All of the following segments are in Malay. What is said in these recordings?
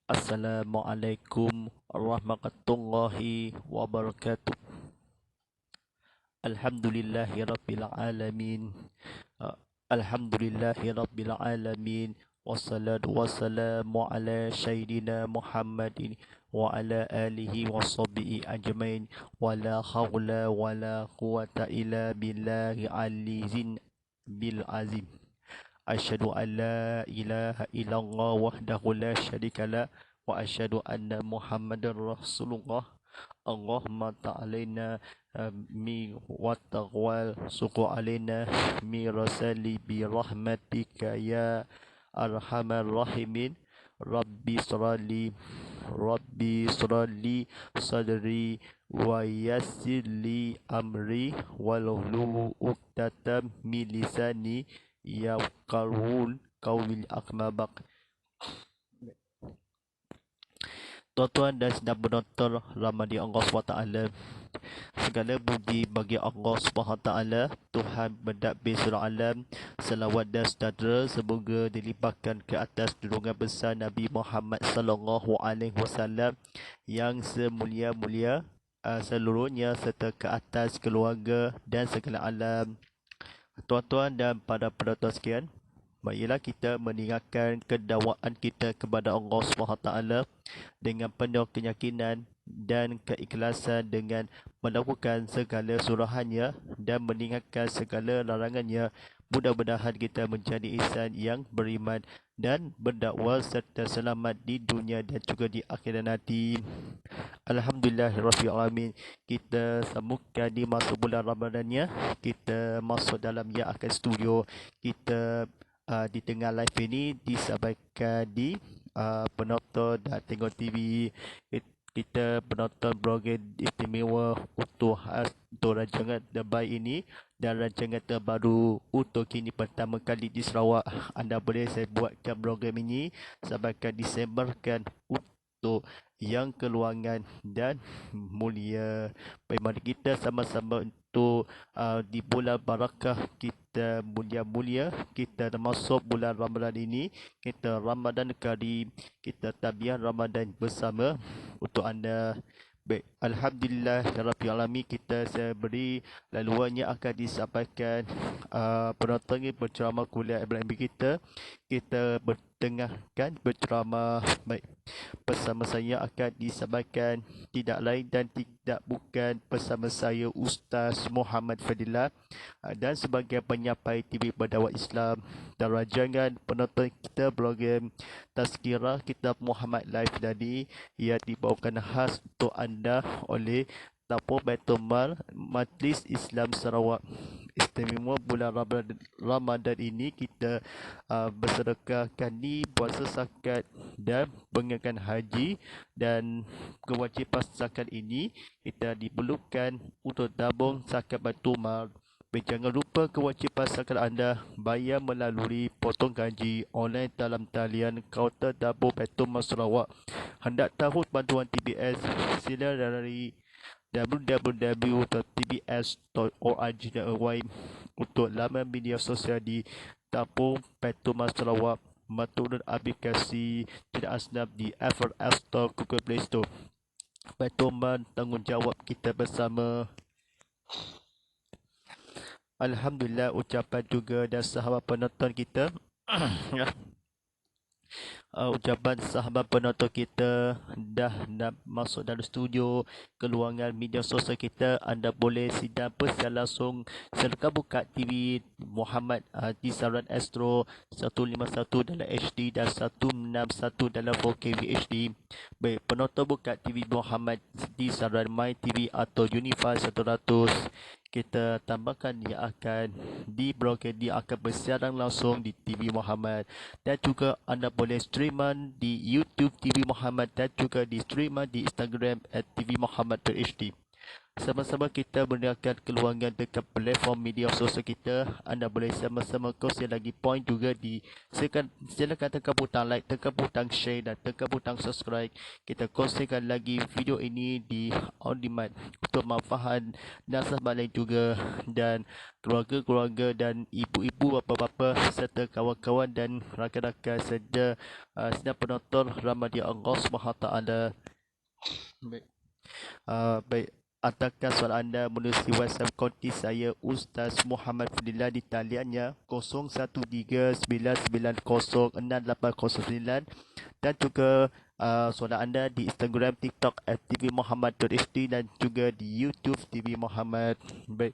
Assalamualaikum warahmatullahi wabarakatuh. Alhamdulillahirabbil alamin. Uh, Alhamdulillahirabbil alamin. Wassalatu wassalamu ala sayyidina Muhammadin wa ala alihi washabihi ajmain. Wala haula wala quwata illa billahi alizin bil azim. Asyhadu an la ilaha illallah wahdahu la syarika la wa asyhadu anna Muhammadar Rasulullah. Allahumma ta'alaina mi wa taqwal suqu alaina mi rasali bi rahmatika ya arhamar rahimin. Rabbi srali sadri wa yassirli amri wahlul 'uqdatam min lisani yafqahul qawli. Amma ba'd. Tuan-tuan dan sedang penonton rahmati Allah SWT, segala puji bagi Allah SWT, Tuhan mentadbir surah alam. Selawat dan sejahtera semoga dilimpahkan ke atas junjungan besar Nabi Muhammad sallallahu alaihi wasallam yang semulia-mulia seluruhnya, serta ke atas keluarga dan segala alam. Tuan-tuan dan para penonton sekalian, marilah kita meninggalkan kedakwaan kita kepada Allah SWT dengan penuh keyakinan dan keikhlasan, dengan melakukan segala suruhannya dan meninggalkan segala larangannya. Mudah-mudahan kita menjadi insan yang beriman dan berdakwah serta selamat di dunia dan juga di akhirat nanti. Alhamdulillahirrahmanirrahim. Kita sambungkan di masuk bulan Ramadannya. Kita masuk dalam yang akan studio. Kita di tengah live ini disampaikan di penonton dan tengok TV. Kita penonton program istimewa untuk rancangan terbaik ini dan rancangan terbaru untuk kini pertama kali di Sarawak. Anda boleh saya buatkan program ini sampaikan disebarkan untuk yang keluangan dan mulia. Mari kita sama-sama untuk di bulan barakah kita mulia-mulia, kita termasuk bulan Ramadan ini, kita Ramadan Karim, kita tabiah Ramadan bersama untuk anda. Baik, Alhamdulillah Rabbil Alamin. Kita saya beri laluannya akan disampaikan penonton ini berceramah kuliah Ibrahim kita. Kita bertengahkan berceramah. Baik, bersama saya akan disampaikan tidak lain dan tidak bukan bersama saya Ustaz Muhammad Fadilah dan sebagai penyampai TV Berdakwah Islam dan rancangan penonton kita program Tazkirah Kitab Muhammad Live tadi yang dibawakan khas untuk anda oleh Dapur Baitul Mal Majlis Islam Sarawak. Istimewa bulan Ramadan ini kita bersedekahkan di puasa zakat dan pengenakan haji, dan kewajipan zakat ini kita diperlukan untuk tabung zakat Baitul Mal. Jangan lupa kewajipan zakat anda bayar melalui potong gaji online dalam talian kaunter Dapur Baitul Mal Sarawak. Hendak tahu bantuan TBS, sila dari www.tbs.org.my untuk laman media sosial di Dapur Baitul Mal Sarawak. Menurun aplikasi tidak asnaf di Apple App Store, Google Play Store. Baitul Mal, tanggungjawab kita bersama. Alhamdulillah, ucapan juga dan sahabat penonton kita ucapan sahabat penonton kita dah masuk dalam studio keluangan media sosial kita. Anda boleh sidang persiaran langsung. Silakan buka TV Muhammad di saluran Astro 151 dalam HD dan 161 dalam 4K VHD. Baik, penonton buka TV Muhammad di saluran My TV atau Unify 100. Kita tambahkan dia akan di broadcast, dia akan bersiaran langsung di TV Muhammad, dan juga anda boleh streaman di YouTube TV Muhammad dan juga di streaman di Instagram @tvmuhammad.hd. Sama-sama kita berikan keluangan dekat platform media sosial kita. Anda boleh sama-sama kongsi lagi point juga di silakan tekan butang like, tekan butang share dan tekan butang subscribe. Kita kongsikan lagi video ini di on demand untuk manfaat nasabah lain juga dan keluarga-keluarga dan ibu-ibu, bapa-bapa serta kawan-kawan dan rakan-rakan serta sedang penonton Ramadan Allah SWT. Baik. Baik. Hantarkan soalan anda melalui WhatsApp konti saya Ustaz Muhammad Fadilah di taliannya 0139906809 dan juga soalan anda di Instagram, TikTok @tvmuhammad.sd dan juga di YouTube TV Muhammad. Baik.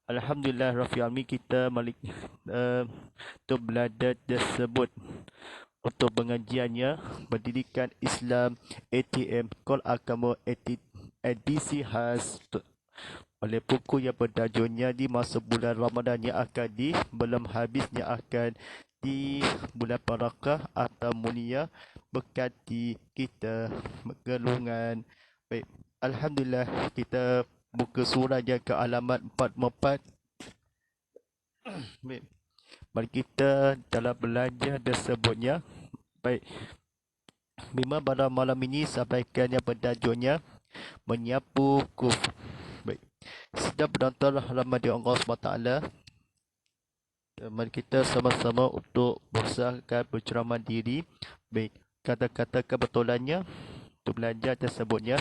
Alhamdulillah Rabbil Alamin, kita untuk belajar tersebut untuk pengajiannya pendidikan Islam ATM Call Agama edisi khas oleh buku yang bertajuknya di masa bulan Ramadan yang akan belum habisnya akan di bulan barakah atau mulia berkati kita gelungan. Baik, Alhamdulillah kita buka surah yang ke alamat 44. Baik, mari kita dalam belajar tersebutnya. Baik, memang pada malam ini sampaikan yang bertajuknya menyapu kufur. Baik, sedang penonton Ramadan Allah SWT, mari kita sama-sama untuk berusahakan berceramah diri. Baik, kata-kata kebetulannya untuk belajar tersebutnya.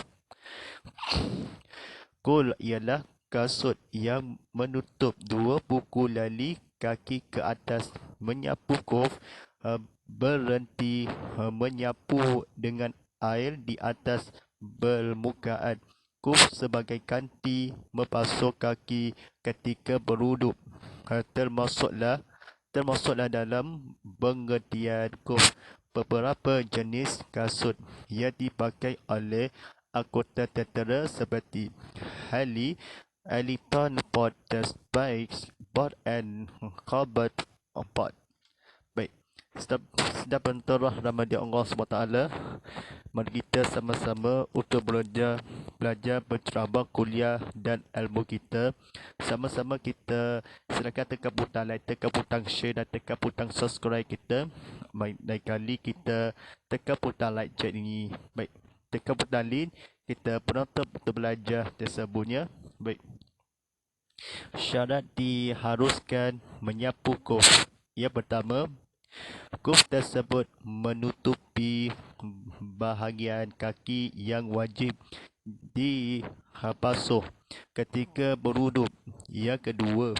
Kul ialah kasut yang menutup dua buku lali kaki ke atas. Menyapu kuf berhenti menyapu dengan air di atas permukaan kuf sebagai kanti membasuh kaki ketika berwuduk. Termasuklah dalam pengertian kuf beberapa jenis kasut yang dipakai oleh anggota tentera seperti Haliton Port, Spikes Port and Combat Port. Baik, sedang penterah Ramadan Allah SWT, mari kita sama-sama untuk belajar berceramah, kuliah dan ilmu kita. Sama-sama kita silakan tekan butang like, tekan butang share dan tekan butang subscribe kita. Lain kali kita tekan butang like chat ini. Baik, tekan butang link, kita penonton untuk belajar tersebutnya. Baik, syarat diharuskan menyapu kuf. Yang pertama, kuf tersebut menutupi bahagian kaki yang wajib dibasuh ketika berwuduk. Yang kedua,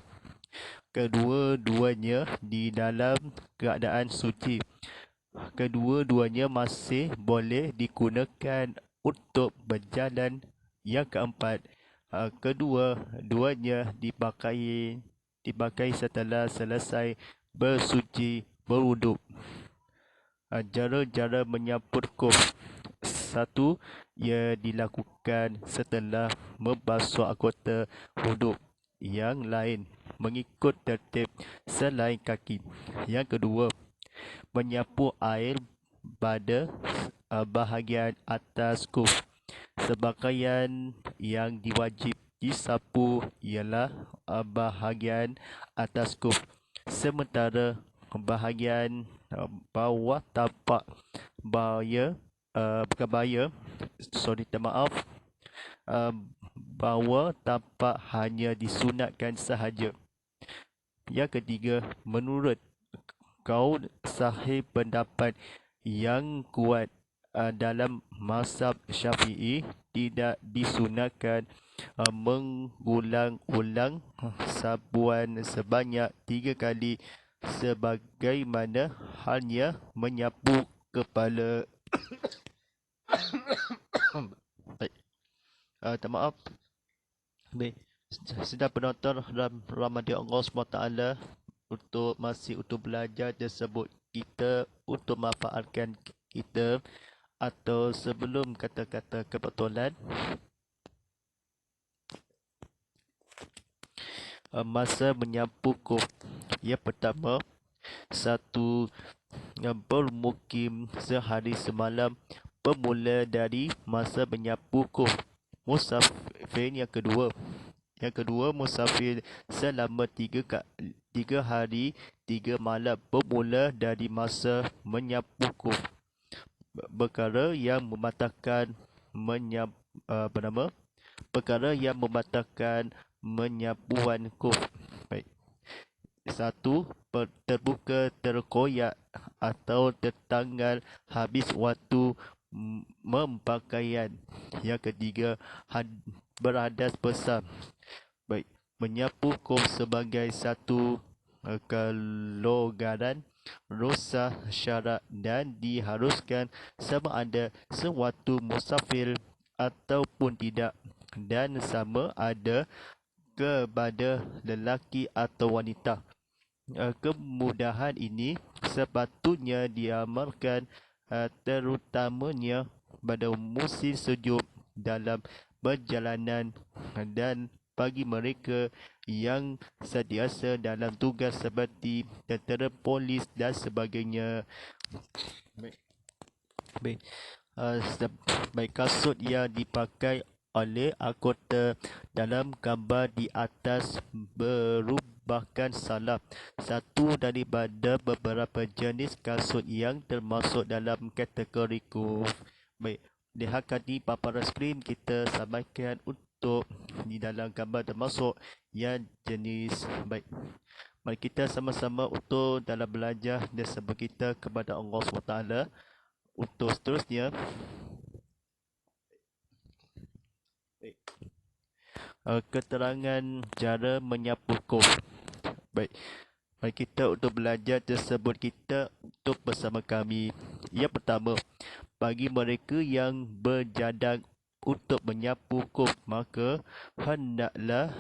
kedua-duanya di dalam keadaan suci. Kedua-duanya masih boleh digunakan untuk berjalan. Yang keempat, kedua-duanya dipakai setelah selesai bersuci berwuduk. Cara-cara menyapu kuf. 1. Ia dilakukan setelah membasuh anggota wuduk yang lain mengikut tertib selain kaki. Yang kedua, menyapu air pada bahagian atas kuf. Sebahagian yang diwajib disapu ialah bahagian atas kuf, sementara bahagian bawah tapak bawah tapak hanya disunatkan sahaja. Yang ketiga, menurut kaul sahih pendapat yang kuat dalam mazhab Syafi'i, tidak disunatkan mengulang-ulang sabuan sebanyak 3 kali sebagaimana halnya menyapu kepala. Baik, maaf. Baik, sedang penonton Ramadan Allah SWT, masih untuk belajar tersebut, kita untuk manfaatkan kita atau sebelum kata-kata kebetulan, masa menyapu kuf. Yang pertama, 1. Bermukim sehari semalam bermula dari masa menyapu kuf. Fain yang kedua. Yang kedua, musafir selama 3 hari 3 malam bermula dari masa menyapu kuf. Perkara yang membatalkan perkara yang membatalkan menyapuan kuf. Baik. 1. Terbuka terkoyak atau tertanggal habis waktu mempakaian. Yang ketiga, berhadas besar. Baik, menyapu kuf sebagai satu kelonggaran rukhsah syarak dan diharuskan sama ada sewaktu musafir ataupun tidak, dan sama ada kepada lelaki atau wanita. Kemudahan ini sepatutnya diamalkan terutamanya pada musim sejuk dalam perjalanan dan bagi mereka yang sentiasa dalam tugas seperti tentera, polis dan sebagainya. Baik, kasut yang dipakai oleh anggota dalam gambar di atas merupakan salah satu daripada beberapa jenis kasut yang termasuk dalam kategori kuf. Baik, lihatkan di paparan skrin kita sampaikan untuk di dalam gambar termasuk yang jenis. Baik, mari kita sama-sama untuk dalam belajar dan sebab kita kepada Allah SWT. Untuk seterusnya, keterangan cara menyapu kuf. Baik, mari kita untuk belajar tersebut kita untuk bersama kami. Yang pertama, bagi mereka yang berjadang untuk menyapu kuf, maka hendaklah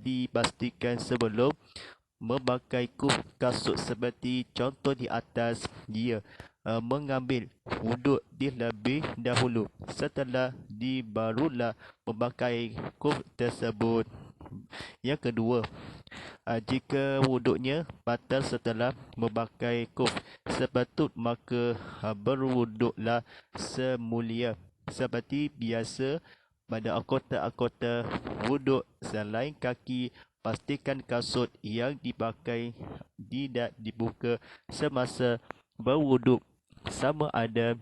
dipastikan sebelum memakai kuf kasut seperti contoh di atas, dia mengambil wuduk terlebih dahulu. Setelah barulah memakai kuf tersebut. Yang kedua, jika wuduknya batal setelah memakai kuf sepatut, maka berwuduklah semula seperti biasa pada anggota-anggota wuduk selain kaki. Pastikan kasut yang dipakai tidak dibuka semasa berwuduk, sama ada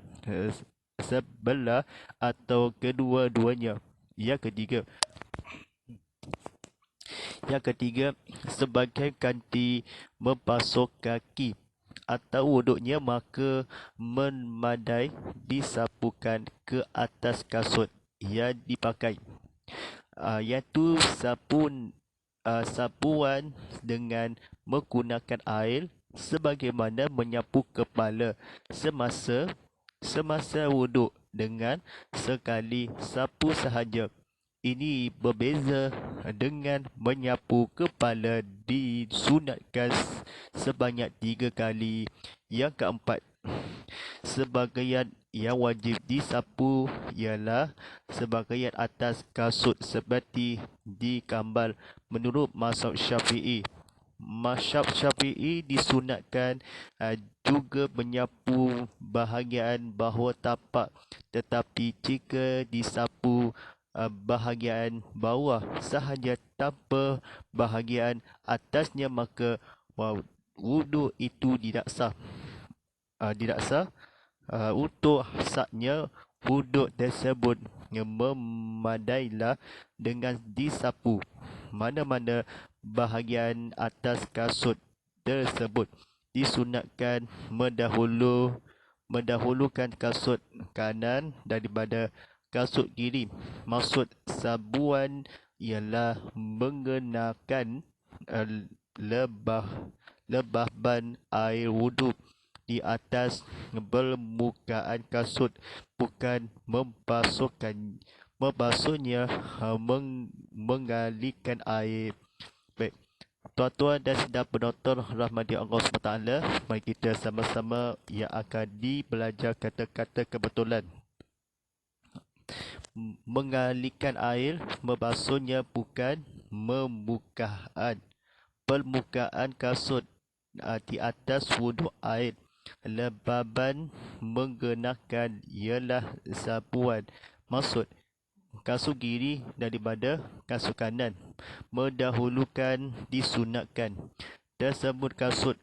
sebelah atau kedua-duanya. Yang ketiga, sebagai ganti membasuh kaki atau wuduknya, maka memadai disapukan ke atas kasut yang dipakai, iaitu sapuan dengan menggunakan air sebagaimana menyapu kepala semasa wuduk dengan sekali sapu sahaja. Ini berbeza dengan menyapu kepala disunatkan sebanyak 3 kali. Yang keempat, sebahagian yang wajib disapu ialah sebahagian atas kasut seperti digambar menurut mazhab Syafi'i. Mazhab Syafi'i disunatkan juga menyapu bahagian bawah tapak, tetapi jika disapu bahagian bawah sahaja tanpa bahagian atasnya, maka wuduk itu tidak sah. Untuk sahnya wuduk tersebut memadailah dengan disapu mana-mana bahagian atas kasut tersebut. Disunatkan mendahulukan kasut kanan daripada kasut kiri. Maksud sabuan ialah mengenakan lebah ban air wuduk di atas permukaan kasut, bukan membasuhnya, mengalirkan air. Baik, tuan-tuan dan sedang penonton rahmati Allah SWT, mari kita sama-sama yang akan dibelajar kata-kata kebetulan. Mengalirkan air, membasuhnya bukan permukaan kasut di atas wuduk air. Lebaban menggunakan ialah sapuan. Maksud kasut kiri daripada kasut kanan. Mendahulukan disunatkan. Tersebut kasut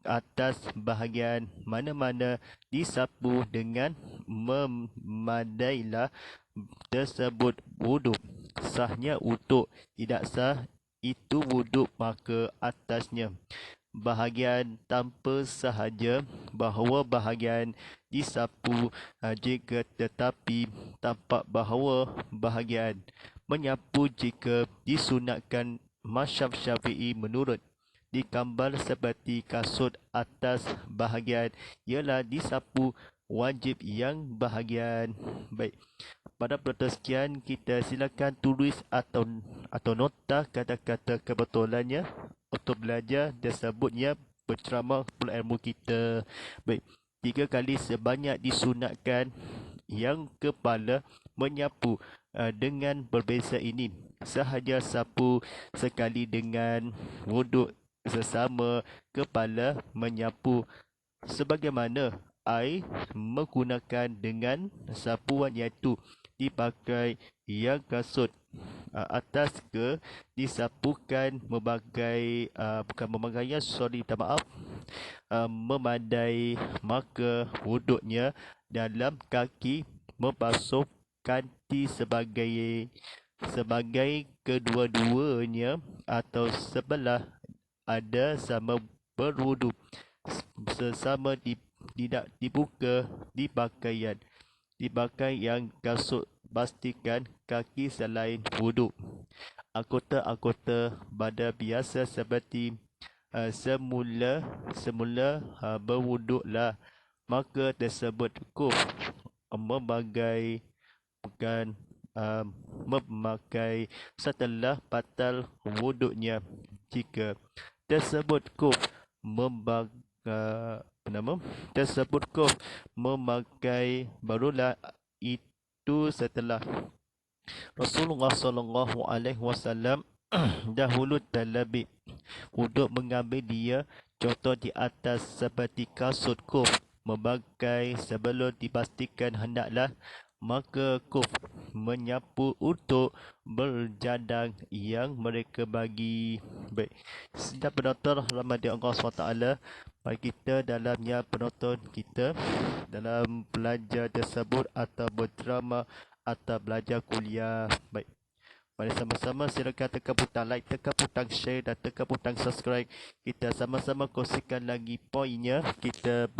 atas bahagian mana-mana disapu dengan memadailah tersebut wuduk. Sahnya utuk, tidak sah itu wuduk maka atasnya. Bahagian tanpa sahaja bahawa bahagian disapu jika tetapi tampak bahawa bahagian menyapu jika disunatkan. Mazhab Syafi'i menurut digambar seperti kasut atas bahagian ialah disapu wajib yang bahagian. Baik, pada penonton sekian, kita silakan tulis atau nota kata-kata kebetulannya untuk belajar dan sebutnya berceramah pula ilmu kita. Baik, 3 kali sebanyak disunatkan. Yang kepala menyapu dengan berbeza ini. Sahaja sapu sekali dengan wuduk sesama kepala menyapu sebagaimana air menggunakan dengan sapuan iaitu dipakai yang kasut atas ke disapukan memadai maka wuduknya dalam kaki membasuh kanti sebagai kedua-duanya atau sebelah ada sama berwuduk sesama tidak dibuka dipakai yang kasut pastikan kaki selain wuduk. Anggota-anggota badan biasa seperti semula berwuduklah maka tersebut kuf memakai setelah batal wuduknya. Jika tersebut kuf memakai barulah itu setelah Rasulullah sallallahu alaihi wasallam dahulu terlebih wuduk mengambil dia contoh di atas seperti kasut kuf memakai sebelum dipastikan hendaklah maka kuf menyapu untuk berjadang yang mereka bagi. Baik, sedang penonton rahmati Allah SWT, mari kita dalamnya penonton kita dalam belajar tersebut atau berceramah atau belajar kuliah. Baik, mari sama-sama silakan tekan butang like, tekan butang share dan tekan butang subscribe. Kita sama-sama kongsikan lagi poinnya. Kita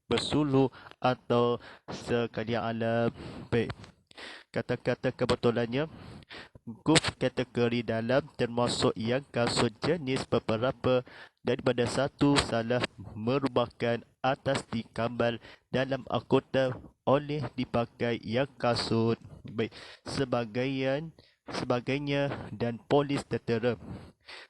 bersuluh atau sekalian alam. Baik, kata-kata kebetulannya kuf kategori dalam termasuk yang kasut jenis beberapa daripada satu salah merubahkan atas dikambal dalam anggota oleh dipakai yang kasut. Baik, sebagainya dan polis tertera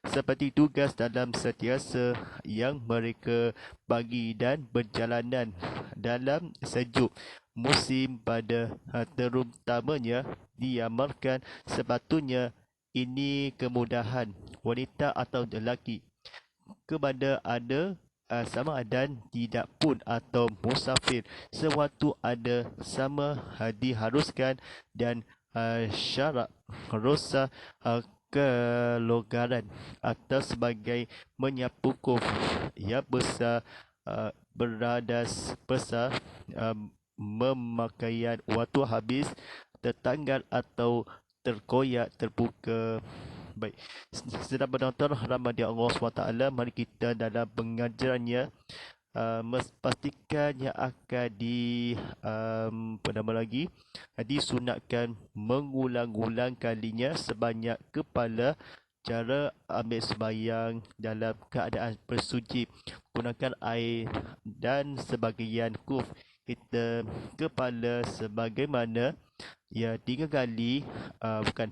seperti tugas dalam setiasa yang mereka bagi dan perjalanan dalam sejuk musim pada terutamanya diamalkan sepatutnya ini kemudahan wanita atau lelaki kepada ada sama dan tidak pun atau musafir sewaktu ada sama diharuskan dan syarak rosa kelonggaran atau sebagai menyapu kuf yang besar beradas besar memakaian waktu habis tertanggal atau terkoyak terbuka. Baik, sedang menonton rahmat Allah SWT, mari kita dalam pengajarannya pastikan yang akan disunatkan mengulang-ulang kalinya sebanyak kepala. Cara ambil sembahyang dalam keadaan bersuci gunakan air dan sebagian kuf kita kepala sebagaimana 3 kali bukan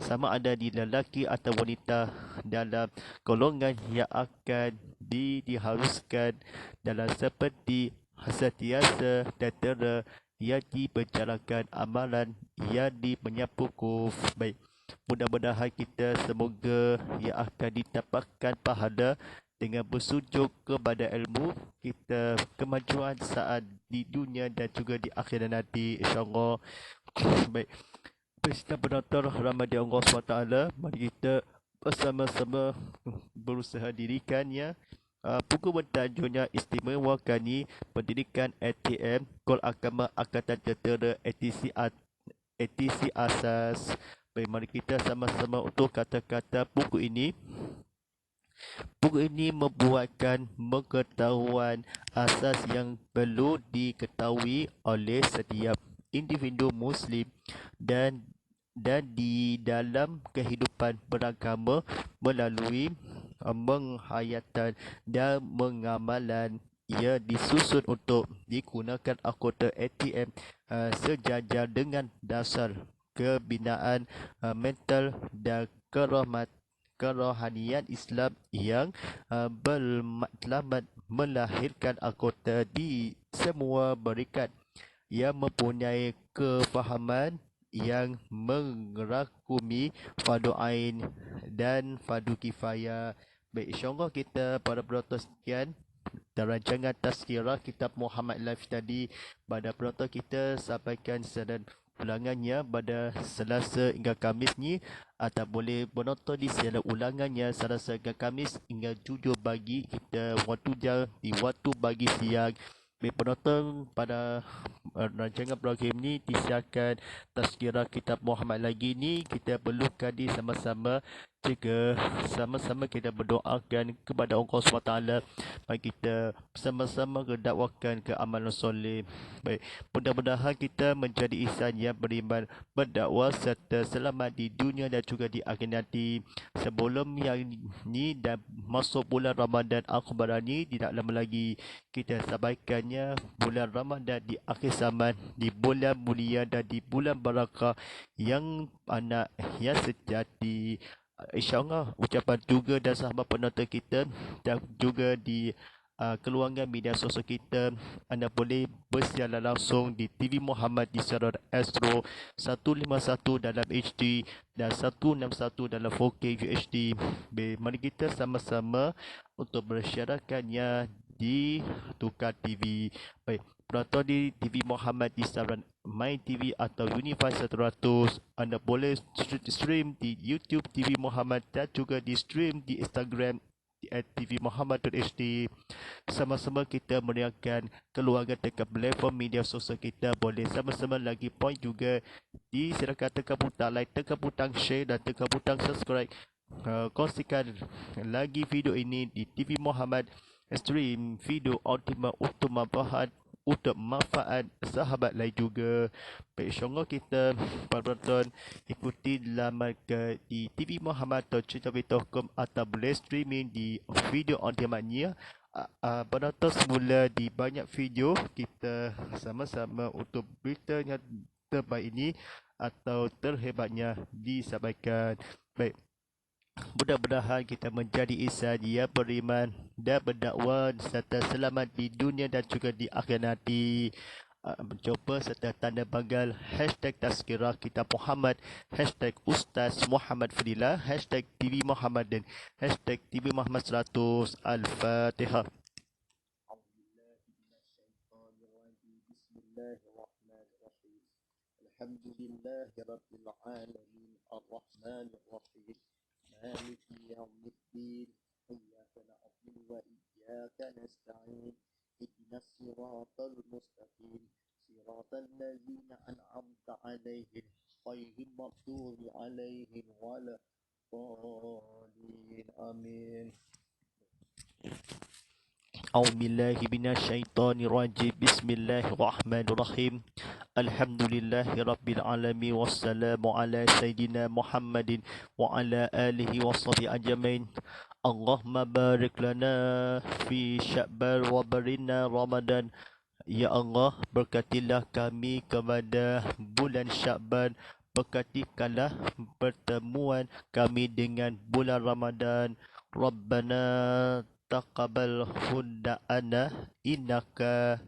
sama ada di lelaki atau wanita dalam golongan yang akan diharuskan dalam seperti setiasa tertera yang diperjalankan amalan yang menyapu kuf. Baik, mudah-mudahan kita semoga yang akan didapatkan pahala dengan bersujud kepada ilmu kita kemajuan saat di dunia dan juga di akhirat nanti, insyaAllah. Baik, Pesta penonton Ramadan Allah SWT, mari kita bersama-sama berusaha dirikannya. Buku bertajuknya Istimewa Kani Pendidikan ATM Kol Agama Angkatan Tentera ATC Asas. Baik, mari kita sama-sama untuk kata-kata buku ini. Buku ini membuatkan pengetahuan asas yang perlu diketahui oleh setiap individu Muslim dan di dalam kehidupan beragama melalui menghayatan dan pengamalan. Ia disusun untuk digunakan anggota ATM sejajar dengan dasar kebinaan mental dan kerohanian Islam yang bermatlamat melahirkan anggota di semua barikat yang mempunyai kefahaman yang merangkumi fardu ain dan fardu kifayah. Baik, insyaAllah kita para penonton sekian dan rancangan Tazkirah Kitab Muhammad Live tadi pada penonton kita sampaikan sedan ulangannya pada Selasa hingga Khamis ni, atau boleh menonton di siaran ulangannya Selasa hingga Khamis hingga 7 pagi kita waktu dia di waktu pagi siang. Baik penonton, pada rancangan program ni disiarkan Tazkirah Kitab Muhammad lagi ni, kita perlukan di sama-sama jika sama-sama kita berdoakan kepada Allah SWT. Mari kita sama-sama dakwakan ke amalan soleh. Baik, mudah-mudahan kita menjadi insan yang beriman, berdakwah serta selamat di dunia dan juga di akhirat nanti. Sebelum yang ni dan masuk bulan Ramadan Akbar ni, tidak lama lagi kita sampaikannya bulan Ramadan di akhir zaman, di bulan mulia dan di bulan barakah yang anak yang sejati. InsyaAllah ucapan juga dan sahabat penonton kita dan juga di keluangan media sosial kita, anda boleh bersiaran langsung di TV Muhammad di saluran Astro 151 dalam HD dan 161 dalam 4K UHD. Mari kita sama-sama untuk bersyaratkannya di Tukar TV. Baik, penonton di TV Muhammad di saluran My TV atau Unify 100, anda boleh stream di YouTube TV Muhammad dan juga di stream di Instagram at TV Muhammad.hd. Sama-sama kita meriahkan keluarga dekat platform media sosial kita. Boleh sama-sama lagi point juga di silakan tekan butang like, tekan butang share dan tekan butang subscribe. Kongsikan lagi video ini di TV Muhammad, stream video ultimate untuk manfaat sahabat lain juga. Baik, insyaAllah kita para penonton ikuti laman ke di TV Muhammad atau cerita.com atau boleh streaming di video on demand-nya. Penonton semula di banyak video kita sama-sama untuk berita yang terbaik ini atau terhebatnya disampaikan. Baik, mudah-mudahan kita menjadi insan yang beriman dan berdakwah serta selamat di dunia dan juga di akhirat nanti. Mencoba serta tanda banggal hashtag Tazkirah Kitab Muhammad, hashtag Ustaz Muhammad Fadilah, hashtag TV Muhammad dan hashtag TV Muhammad 100. Al-Fatihah. Bismillahirrahmanirrahim. Alhamdulillahirabbil alamin, arrahmanir rahim, مالك يوم الدين. إياك نعبد وإياك نستعين. اهدنا الصراط المستقيم صراط الذين أنعمت عليهم غير المغضوب عليهم ولا الضالين. آمين. أعوذ بالله من الشيطان الرجيم. بسم الله الرحمن الرحيم. الحمد لله رب العالمين والسلام على سيدنا محمد وعلى آله وصحبه أجمعين. اللهم بارك لنا في شعبان وبلغنا رمضان. Ya Allah, berkatilah kami kepada bulan Sya'ban, berkatikanlah pertemuan kami dengan bulan Ramadan. Rabbana taqabbal hunda'ana innaka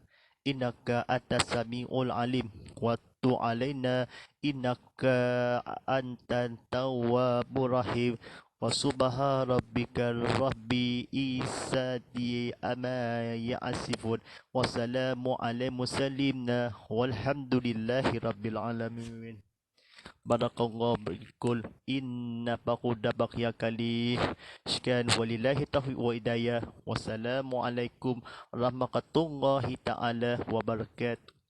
atas sami'ul alim wa tu alaina innaka antan tawwabur rahim. Wa subhana rabbikal rabbi izzati amma yasifun wa salamu alal mursalin walhamdulillahi rabbil alamin. Barakallahu berikul inna pakuda bakia kali. Sekian walillahi taufiq wa hidayah. Wassalamualaikum warahmatullahi taala wabarakatuh.